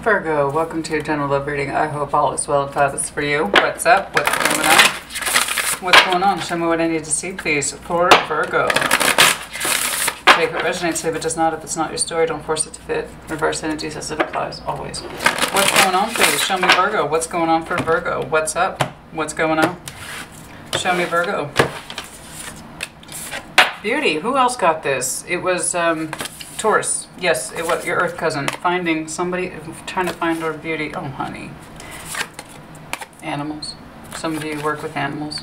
Virgo, welcome to your general love reading. I hope all is well and fabulous for you. What's up? What's going on? What's going on? Show me what I need to see, please, for Virgo. Take what resonates, if it does not. If it's not your story, don't force it to fit. Reverse energies as it applies, always. What's going on, please? Show me Virgo. What's going on for Virgo? What's up? What's going on? Show me Virgo. Beauty. Who else got this? It was Taurus. Yes, it was your Earth cousin. Finding somebody, trying to find our beauty. Oh, honey. Animals. Some of you work with animals.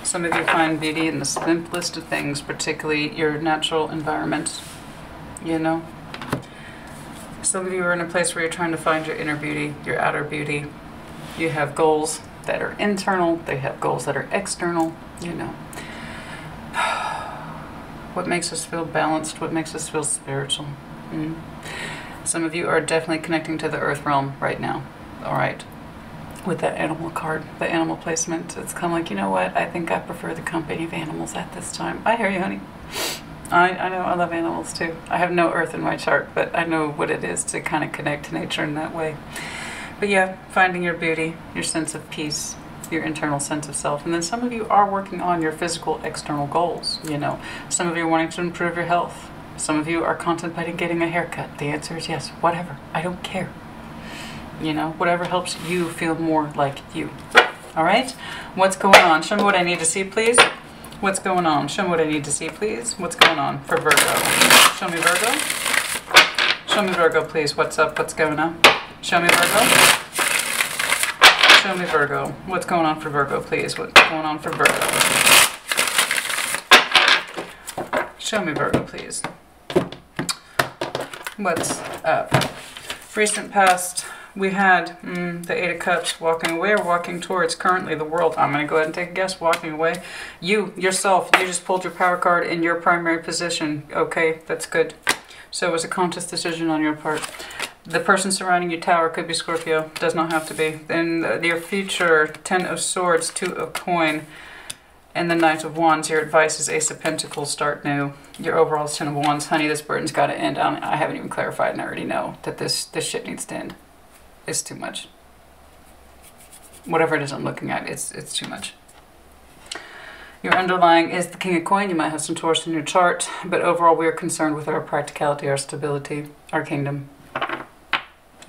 Some of you find beauty in the simplest of things, particularly your natural environment. You know? Some of you are in a place where you're trying to find your inner beauty, your outer beauty. You have goals that are internal. They have goals that are external. You know. What makes us feel balanced? What makes us feel spiritual? Some of you are definitely connecting to the earth realm right now. All right. With that animal card, the animal placement, it's kind of like, you know what? I think I prefer the company of animals at this time. I hear you, honey. I know I love animals too. I have no earth in my chart, but I know what it is to kind of connect to nature in that way. But yeah, finding your beauty, your sense of peace, your internal sense of self. And then some of you are working on your physical external goals, you know. Some of you are wanting to improve your health. Some of you are contemplating getting a haircut. The answer is yes, whatever. I don't care. You know, whatever helps you feel more like you. All right? What's going on? Show me what I need to see, please. What's going on? Show me what I need to see, please. What's going on for Virgo? Show me Virgo. Show me Virgo, please. What's up? What's going on? Show me Virgo. Show me Virgo. What's going on for Virgo, please? What's going on for Virgo? Show me Virgo, please. What's up? Recent past, we had the Eight of Cups walking away or walking towards currently the world. I'm going to go ahead and take a guess. Walking away. You, yourself, you just pulled your power card in your primary position. Okay, that's good. So it was a conscious decision on your part. The person surrounding you, Tower, could be Scorpio. Does not have to be. Then your future, 10 of Swords, 2 of Coin, and the Knight of Wands. Your advice is Ace of Pentacles, start new. Your overall is 10 of Wands. Honey, this burden's got to end. I haven't even clarified, and I already know that this shit needs to end. It's too much. Whatever it is I'm looking at, it's too much. Your underlying is the King of Coin. You might have some Taurus in your chart, but overall we are concerned with our practicality, our stability, our kingdom.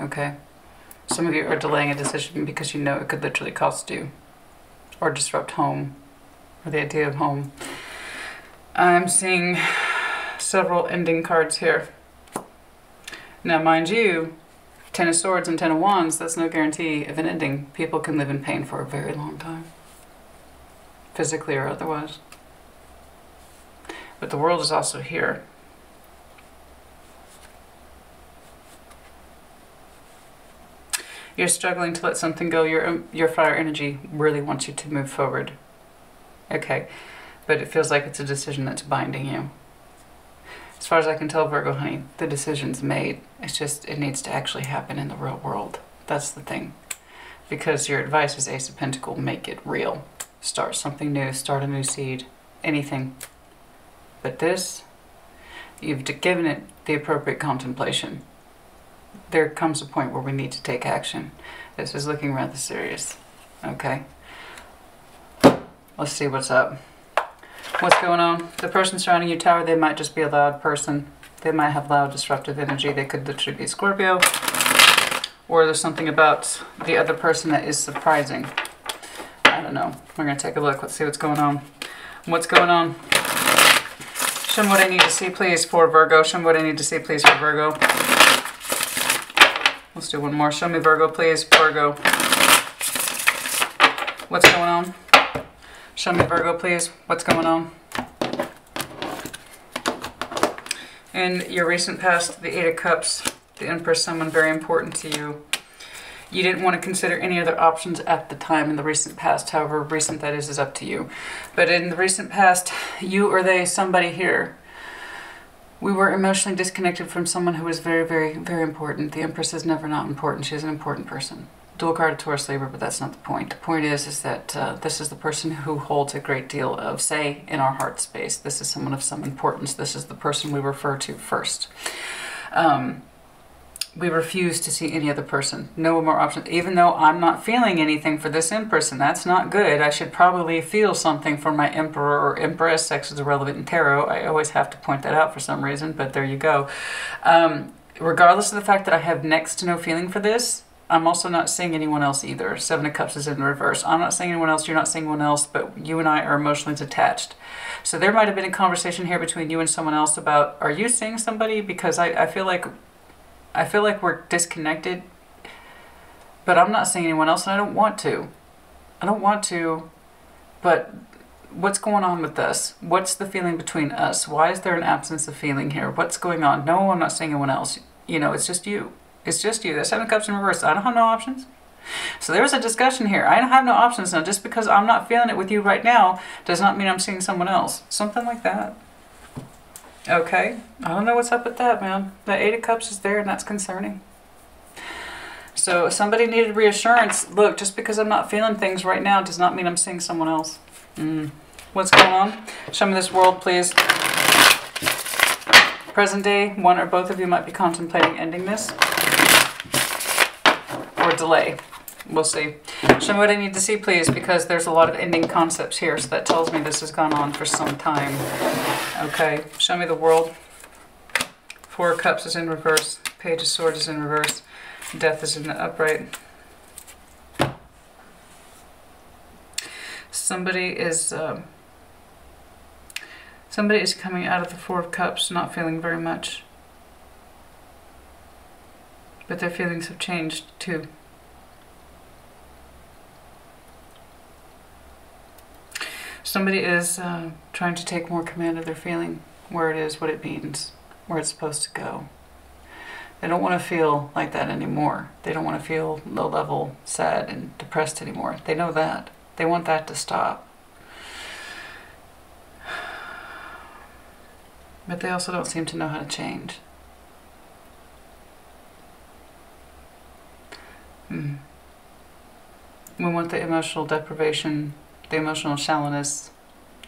Okay? Some of you are delaying a decision because you know it could literally cost you or disrupt home or the idea of home. I'm seeing several ending cards here. Now, mind you, 10 of Swords and 10 of Wands, that's no guarantee of an ending. People can live in pain for a very long time, physically or otherwise. But the world is also here. You're struggling to let something go. Your fire energy really wants you to move forward. Okay, but it feels like it's a decision that's binding you. As far as I can tell, Virgo, honey, the decision's made. It's just, it needs to actually happen in the real world. That's the thing. Because your advice is Ace of Pentacles, make it real. Start something new, start a new seed, anything. But this, you've given it the appropriate contemplation. There comes a point where we need to take action. This is looking rather serious. Okay? Let's see what's up. What's going on? The person surrounding you, Tower, they might just be a loud person. They might have loud, disruptive energy. They could literally be Scorpio. Or there's something about the other person that is surprising. I don't know. We're going to take a look. Let's see what's going on. What's going on? Show me what I need to see, please, for Virgo. Show me what I need to see, please, for Virgo. Let's do one more. Show me Virgo, please. Virgo. What's going on? Show me Virgo, please. What's going on? In your recent past, the Eight of Cups, the Empress, someone very important to you. You didn't want to consider any other options at the time in the recent past. However recent that is up to you. But in the recent past, you or they, somebody here, we were emotionally disconnected from someone who was very, very, very important. The Empress is never not important. She's an important person. Dual card of Taurus, Libra, but that's not the point. The point is that this is the person who holds a great deal of say in our heart space. This is someone of some importance. This is the person we refer to first. We refuse to see any other person. No more options. Even though I'm not feeling anything for this in-person, that's not good. I should probably feel something for my emperor or empress. Sex is irrelevant in tarot. I always have to point that out for some reason, but there you go. Regardless of the fact that I have next to no feeling for this, I'm also not seeing anyone else either. Seven of Cups is in reverse. I'm not seeing anyone else, you're not seeing anyone else, but you and I are emotionally detached. So there might have been a conversation here between you and someone else about, are you seeing somebody? Because I feel like we're disconnected, but I'm not seeing anyone else and I don't want to. I don't want to, but what's going on with us? What's the feeling between us? Why is there an absence of feeling here? What's going on? No, I'm not seeing anyone else. You know, it's just you. It's just you. That's Seven of Cups in reverse. I don't have no options. So there was a discussion here. I don't have no options now. Just because I'm not feeling it with you right now does not mean I'm seeing someone else. Something like that. Okay, I don't know what's up with that, man. The Eight of Cups is there, and that's concerning. So somebody needed reassurance. Look, just because I'm not feeling things right now does not mean I'm seeing someone else. What's going on? Show me this world, please. Present day, one or both of you might be contemplating ending this. Or delay. We'll see. Show me what I need to see, please, because there's a lot of ending concepts here, so that tells me this has gone on for some time. Okay, show me the world. Four of Cups is in reverse. Page of Swords is in reverse. Death is in the upright. Somebody is coming out of the Four of Cups not feeling very much. But their feelings have changed too. Somebody is trying to take more command of their feeling, where it is, what it means, where it's supposed to go. They don't want to feel like that anymore. They don't want to feel low-level, sad, and depressed anymore. They know that. They want that to stop. But they also don't seem to know how to change. We want the emotional deprivation, the emotional shallowness,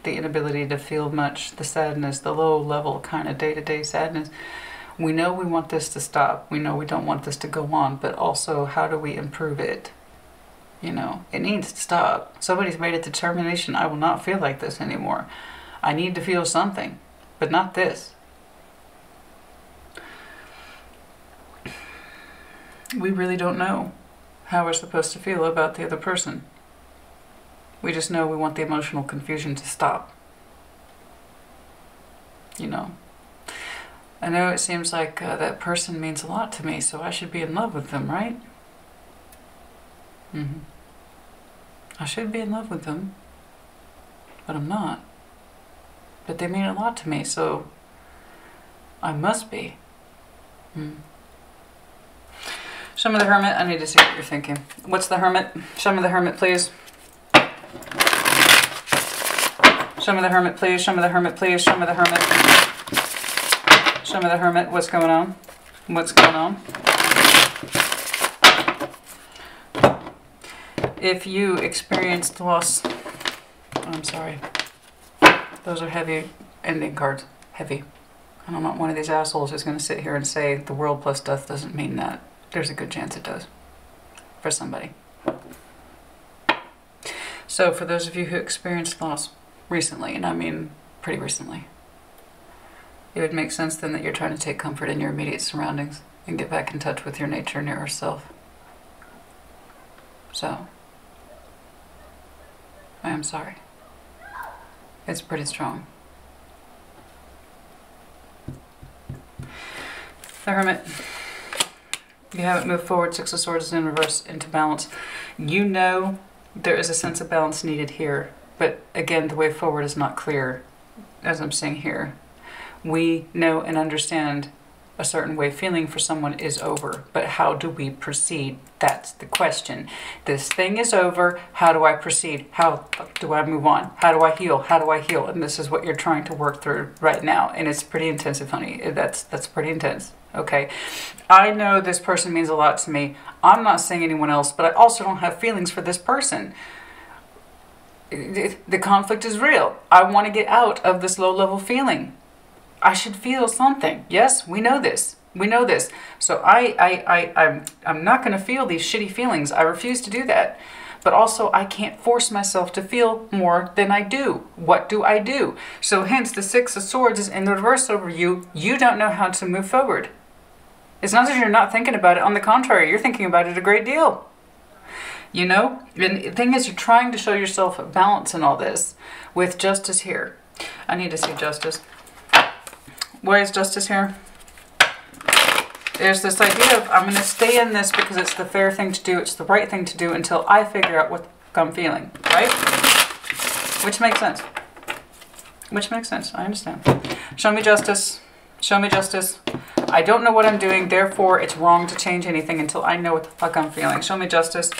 the inability to feel much, the sadness, the low-level kind of day-to-day sadness. We know we want this to stop. We know we don't want this to go on, but also how do we improve it? You know, it needs to stop. Somebody's made a determination, I will not feel like this anymore. I need to feel something, but not this. We really don't know how we're supposed to feel about the other person. We just know we want the emotional confusion to stop. You know. I know it seems like that person means a lot to me, so I should be in love with them, right? I should be in love with them, but I'm not. But they mean a lot to me, so I must be. Show me the Hermit. I need to see what you're thinking. What's the Hermit? Show me the Hermit, please. Show me the Hermit, please. Show me the Hermit, please. Show me the Hermit. Show me the Hermit. What's going on? What's going on? If you experienced loss... I'm sorry. Those are heavy ending cards. Heavy. And I'm not one of these assholes who's going to sit here and say the world plus death doesn't mean that. There's a good chance it does. For somebody. So for those of you who experienced loss recently, and I mean pretty recently, it would make sense then that you're trying to take comfort in your immediate surroundings and get back in touch with your nature and your self. So, I am sorry. It's pretty strong. The Hermit. You haven't moved forward. Six of Swords is in reverse into balance. You know there is a sense of balance needed here. But again, the way forward is not clear, as I'm saying here. We know and understand a certain way feeling for someone is over. But how do we proceed? That's the question. This thing is over. How do I proceed? How do I move on? How do I heal? How do I heal? And this is what you're trying to work through right now. And it's pretty intensive, honey. That's pretty intense. Okay. I know this person means a lot to me. I'm not saying anyone else, but I also don't have feelings for this person. The conflict is real. I want to get out of this low-level feeling. I should feel something. Yes, we know this. We know this. So I'm not going to feel these shitty feelings. I refuse to do that. But also, I can't force myself to feel more than I do. What do I do? So hence, the Six of Swords is in the reverse over you. You don't know how to move forward. It's not that you're not thinking about it. On the contrary, you're thinking about it a great deal. You know? And the thing is, you're trying to show yourself a balance in all this with Justice here. I need to see Justice. Why is Justice here? There's this idea of, I'm going to stay in this because it's the fair thing to do, it's the right thing to do until I figure out what I'm feeling, right? Which makes sense. Which makes sense, I understand. Show me justice. Show me justice. I don't know what I'm doing, therefore it's wrong to change anything until I know what the fuck I'm feeling. Show me justice.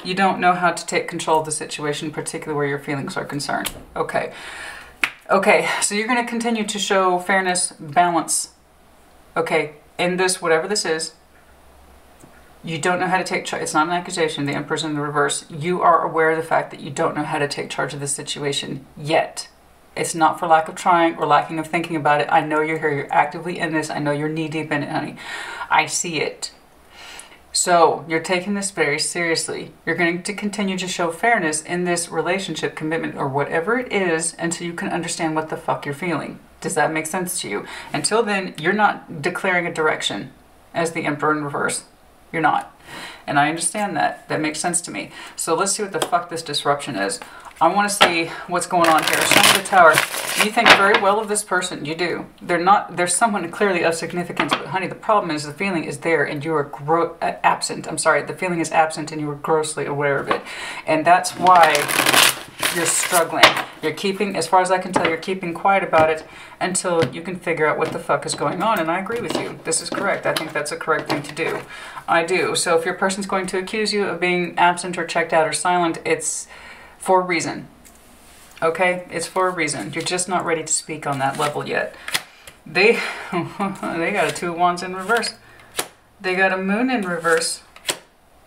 You don't know how to take control of the situation, particularly where your feelings are concerned. Okay. Okay, so you're going to continue to show fairness, balance. Okay. In this, whatever this is, you don't know how to take charge. It's not an accusation. The Emperor's in the reverse. You are aware of the fact that you don't know how to take charge of the situation yet. It's not for lack of trying or lacking of thinking about it. I know you're here. You're actively in this. I know you're knee-deep in it, honey. I see it. So you're taking this very seriously. You're going to continue to show fairness in this relationship, commitment, or whatever it is until you can understand what the fuck you're feeling. Does that make sense to you? Until then, you're not declaring a direction as the Emperor in reverse. You're not. And I understand that. That makes sense to me. So let's see what the fuck this disruption is. I want to see what's going on here. Show me the Tower. You think very well of this person. You do. There's someone clearly of significance. But honey, the problem is the feeling is there and you are absent. I'm sorry. The feeling is absent and you are grossly aware of it. And that's why you're struggling. You're keeping, as far as I can tell, you're keeping quiet about it until you can figure out what the fuck is going on. And I agree with you. This is correct. I think that's a correct thing to do. I do. So if your person's going to accuse you of being absent or checked out or silent, it's for a reason. Okay? It's for a reason. You're just not ready to speak on that level yet. They got a Two of Wands in reverse. They got a Moon in reverse.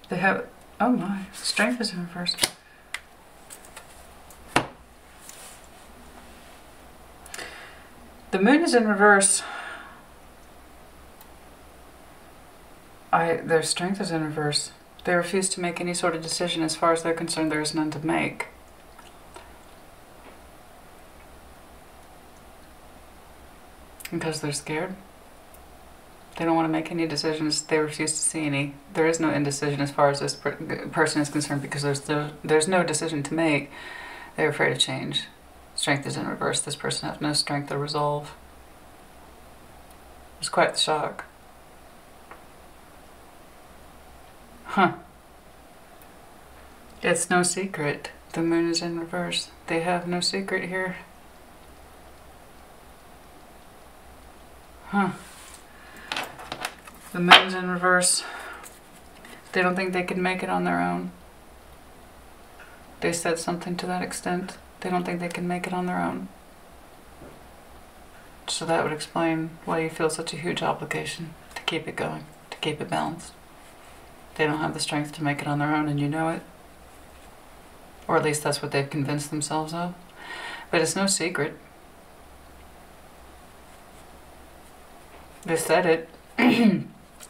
They have, oh my, Strength is in reverse. The Moon is in reverse. Their Strength is in reverse. They refuse to make any sort of decision. As far as they're concerned, there is none to make. Because they're scared. They don't want to make any decisions. They refuse to see any. There is no indecision as far as this person is concerned because there's no decision to make. They're afraid of change. Strength is in reverse. This person has no strength or resolve. It's quite the shock. Huh. It's no secret. The Moon is in reverse. They have no secret here. Huh. The Moon's in reverse. They don't think they can make it on their own. They said something to that extent. They don't think they can make it on their own. So that would explain why you feel such a huge obligation to keep it going, to keep it balanced. They don't have the strength to make it on their own, and you know it. Or at least that's what they've convinced themselves of. But it's no secret. They said it.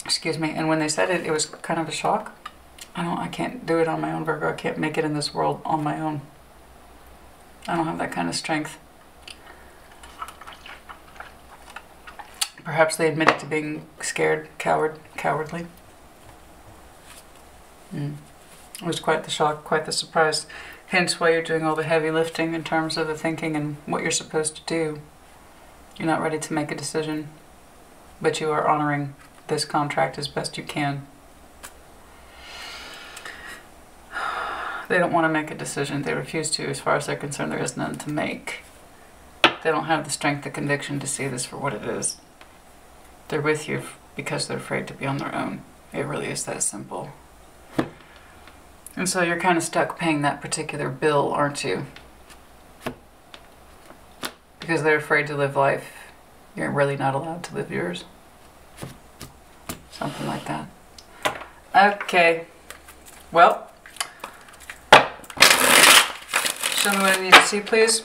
Excuse me. And when they said it, it was kind of a shock. I can't do it on my own, Virgo. I can't make it in this world on my own. I don't have that kind of strength. Perhaps they admitted to being scared, cowardly. It was quite the shock, quite the surprise. Hence why you're doing all the heavy lifting in terms of the thinking and what you're supposed to do. You're not ready to make a decision, but you are honoring this contract as best you can. They don't want to make a decision. They refuse to. As far as they're concerned, there is none to make. They don't have the strength, the conviction to see this for what it is. They're with you because they're afraid to be on their own. It really is that simple. And so you're kind of stuck paying that particular bill, aren't you? Because they're afraid to live life. You're really not allowed to live yours. Something like that. Okay. Well, show me what I need to see, please.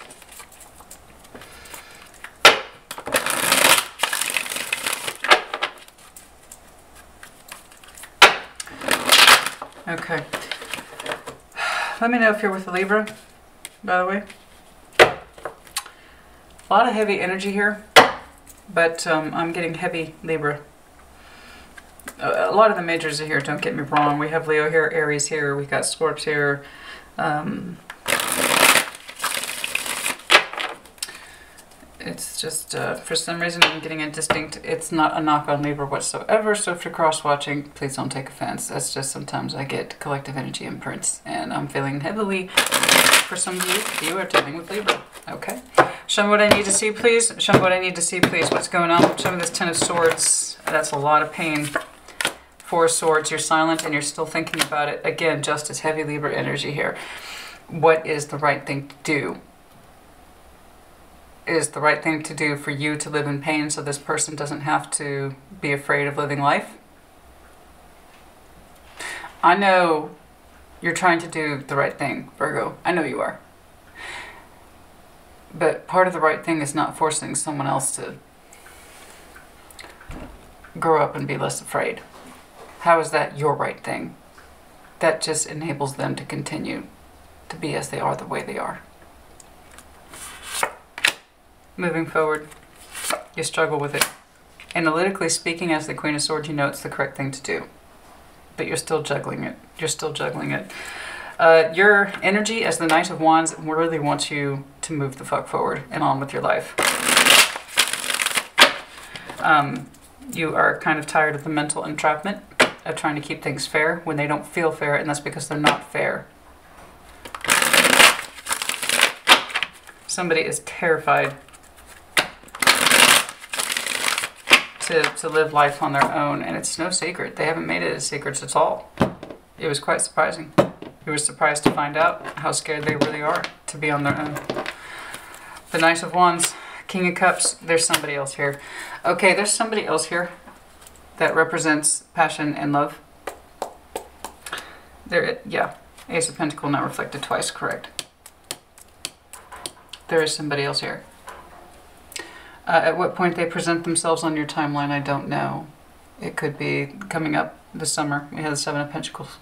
Okay. Let me know if you're with a Libra, by the way. A lot of heavy energy here, but I'm getting heavy Libra. A lot of the majors are here, don't get me wrong. We have Leo here, Aries here, we got Scorps here. It's just, for some reason I'm getting a distinct, it's not a knock on Libra whatsoever, so if you're cross-watching, please don't take offense. That's just sometimes I get collective energy imprints, and I'm feeling heavily, for some of you are dealing with Libra, okay? Show me what I need to see, please. Show me what I need to see, please. What's going on? Show me this Ten of Swords. That's a lot of pain. Four of Swords, you're silent and you're still thinking about it. Again, just as heavy Libra energy here. What is the right thing to do? Is the right thing to do for you to live in pain so this person doesn't have to be afraid of living life? I know you're trying to do the right thing, Virgo. I know you are. But part of the right thing is not forcing someone else to grow up and be less afraid. How is that your right thing? That just enables them to continue to be as they are, the way they are. Moving forward, you struggle with it. Analytically speaking, as the Queen of Swords, you know it's the correct thing to do. But you're still juggling it. You're still juggling it. Your energy as the Knight of Wands really wants you to move the fuck forward and on with your life. You are kind of tired of the mental entrapment of trying to keep things fair when they don't feel fair, and that's because they're not fair. Somebody is terrified to live life on their own, and it's no secret. They haven't made it a secret at all. It was quite surprising. You were surprised to find out how scared they really are to be on their own. The Knight of Wands, King of Cups, there's somebody else here. Okay, there's somebody else here that represents passion and love. There, yeah, Ace of Pentacles not reflected twice, correct. There is somebody else here. At what point they present themselves on your timeline, I don't know. It could be coming up this summer. We have the Seven of Pentacles.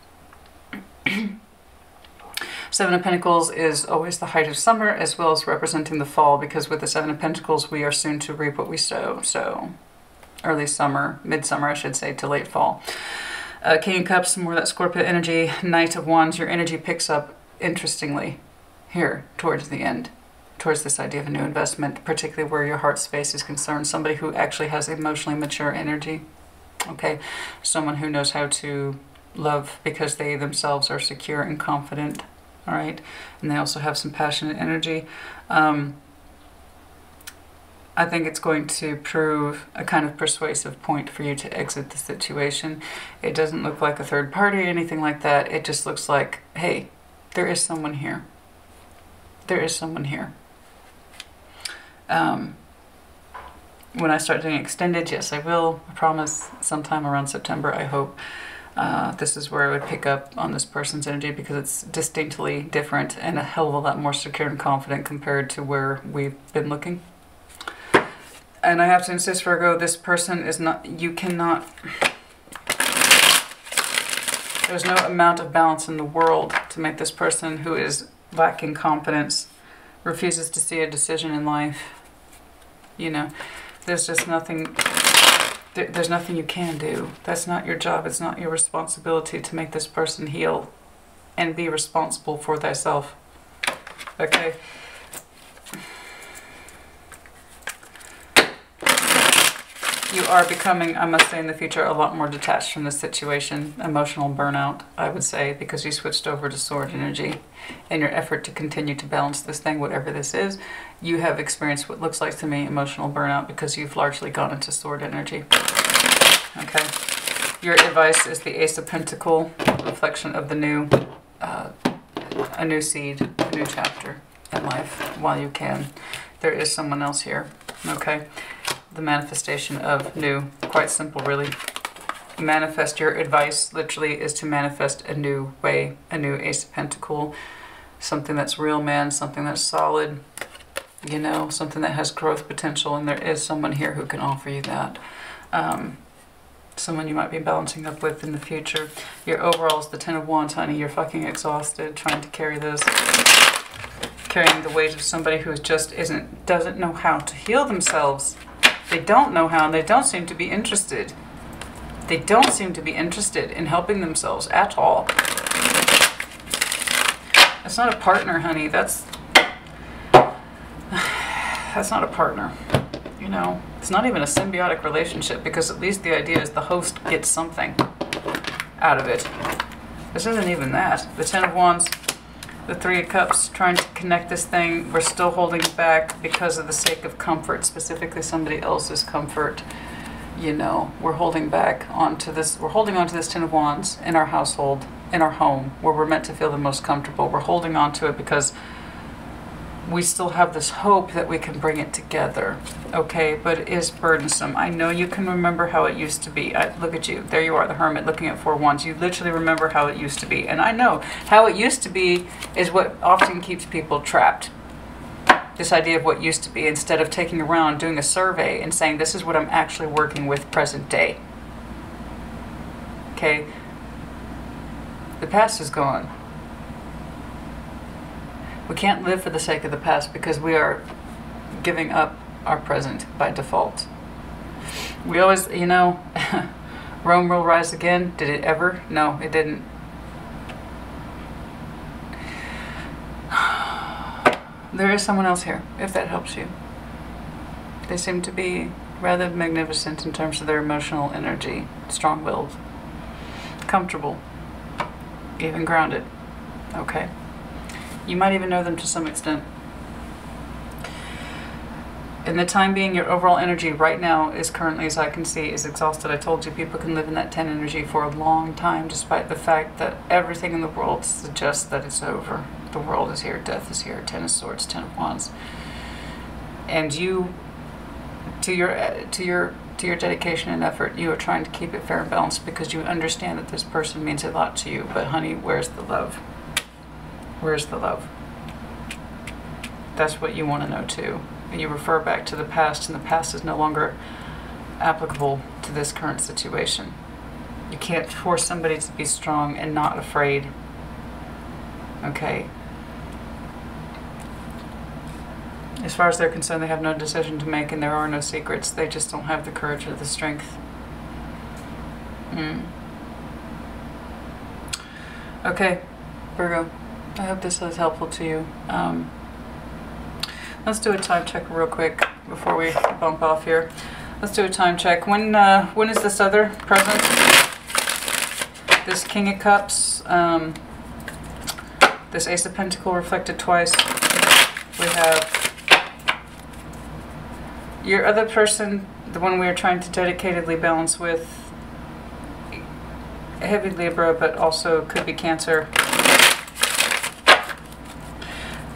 Seven of Pentacles is always the height of summer as well as representing the fall, because with the Seven of Pentacles we are soon to reap what we sow. So early summer, midsummer I should say, to late fall. King of Cups, more of that Scorpio energy. Knight of Wands, your energy picks up interestingly here towards the end, towards this idea of a new investment, particularly where your heart space is concerned. Somebody who actually has emotionally mature energy. Okay, someone who knows how to love because they themselves are secure and confident. All right, and they also have some passionate energy. I think it's going to prove a kind of persuasive point for you to exit the situation. It doesn't look like a third party or anything like that. It just looks like, hey, there is someone here. There is someone here. When I start doing extended, yes, I will. I promise sometime around September, I hope. This is where I would pick up on this person's energy because it's distinctly different and a hell of a lot more secure and confident compared to where we've been looking. And I have to insist, Virgo, this person is not, you cannot, there's no amount of balance in the world to make this person who is lacking confidence, refuses to see a decision in life. You know, there's just nothing, there's nothing you can do. That's not your job. It's not your responsibility to make this person heal and be responsible for thyself. Okay? You are becoming, I must say in the future, a lot more detached from this situation. Emotional burnout, I would say, because you switched over to sword energy. In your effort to continue to balance this thing, whatever this is, you have experienced what looks like to me emotional burnout because you've largely gone into sword energy. Okay. Your advice is the Ace of Pentacles, reflection of the new, a new seed, a new chapter in life while you can. There is someone else here. Okay. The manifestation of new, quite simple really. Manifest, your advice literally is to manifest a new way, a new Ace of Pentacles, something that's real, man, something that's solid, you know, something that has growth potential, and there is someone here who can offer you that. someone you might be balancing up with in the future. Your overall is the Ten of Wands, honey. You're fucking exhausted trying to carry this. Carrying the weight of somebody who just doesn't know how to heal themselves. They don't know how, and they don't seem to be interested. They don't seem to be interested in helping themselves at all. That's not a partner, honey. That's not a partner. You know, it's not even a symbiotic relationship, because at least the idea is the host gets something out of it. This isn't even that. The Ten of Wands, the Three of Cups, trying to connect this thing. We're still holding back because of the sake of comfort, specifically somebody else's comfort. You know, we're holding back onto this. We're holding on to this Ten of Wands in our household, in our home, where we're meant to feel the most comfortable. We're holding on to it because we still have this hope that we can bring it together, okay? But it is burdensome. I know you can remember how it used to be. Look at you. There you are, the Hermit, looking at Four Wands. You literally remember how it used to be. And I know how it used to be is what often keeps people trapped. This idea of what used to be, instead of taking around, doing a survey and saying, this is what I'm actually working with present day. Okay? The past is gone. We can't live for the sake of the past, because we are giving up our present by default. We always, you know, Rome will rise again. Did it ever? No, it didn't. There is someone else here, if that helps you. They seem to be rather magnificent in terms of their emotional energy, strong-willed, comfortable, even grounded. Okay? You might even know them to some extent. In the time being, your overall energy right now is currently, as I can see, is exhausted. I told you people can live in that 10 energy for a long time, despite the fact that everything in the world suggests that it's over. The world is here, death is here, 10 of Swords, 10 of Wands. And you, to your dedication and effort, you are trying to keep it fair and balanced, because you understand that this person means a lot to you. But honey, where's the love? Where's the love? That's what you want to know too. And you refer back to the past, and the past is no longer applicable to this current situation. You can't force somebody to be strong and not afraid. Okay? As far as they're concerned, they have no decision to make, and there are no secrets. They just don't have the courage or the strength. Okay, Virgo. I hope this is helpful to you. Let's do a time check real quick before we bump off here. Let's do a time check. When is this other present? This King of Cups, this Ace of Pentacles reflected twice. We have your other person, the one we are trying to dedicatedly balance with, heavy Libra, but also could be Cancer.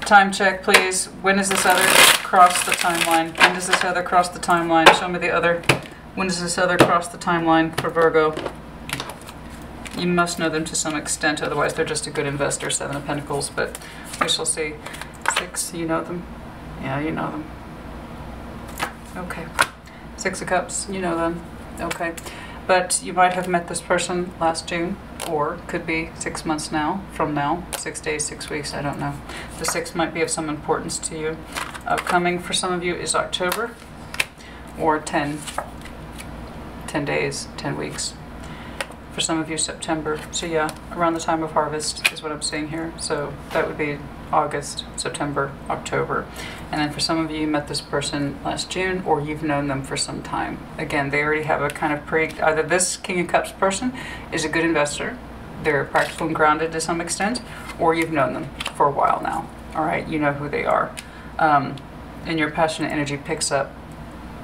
Time check, please. When does this other cross the timeline? When does this other cross the timeline? Show me the other. When does this other cross the timeline for Virgo? You must know them to some extent, otherwise they're just a good investor. 7 of Pentacles, but we shall see. 6, you know them? Yeah, you know them. Okay. 6 of Cups, you know them. Okay. But you might have met this person last June, or could be 6 months from now, 6 days, 6 weeks, I don't know. The 6 might be of some importance to you. Upcoming for some of you is October, or 10 days, 10 weeks. For some of you, September. So yeah, around the time of harvest is what I'm seeing here. So that would be August, September, October. And then for some of you, you met this person last June, or you've known them for some time. Again, they already have a kind of either this King of Cups person is a good investor, they're practical and grounded to some extent, or you've known them for a while now. All right, you know who they are. And your passionate energy picks up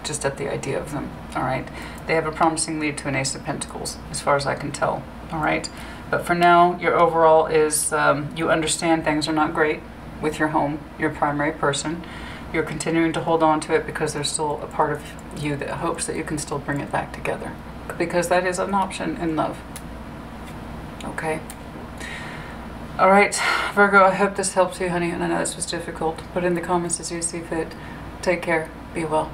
just at the idea of them. All right, they have a promising lead to an Ace of Pentacles, as far as I can tell. All right, but for now, your overall is you understand things are not great with your home, your primary person. You're continuing to hold on to it because there's still a part of you that hopes that you can still bring it back together, because that is an option in love. Okay. All right, Virgo, I hope this helps you, honey, and I know this was difficult. Put in the comments as you see fit. Take care. Be well.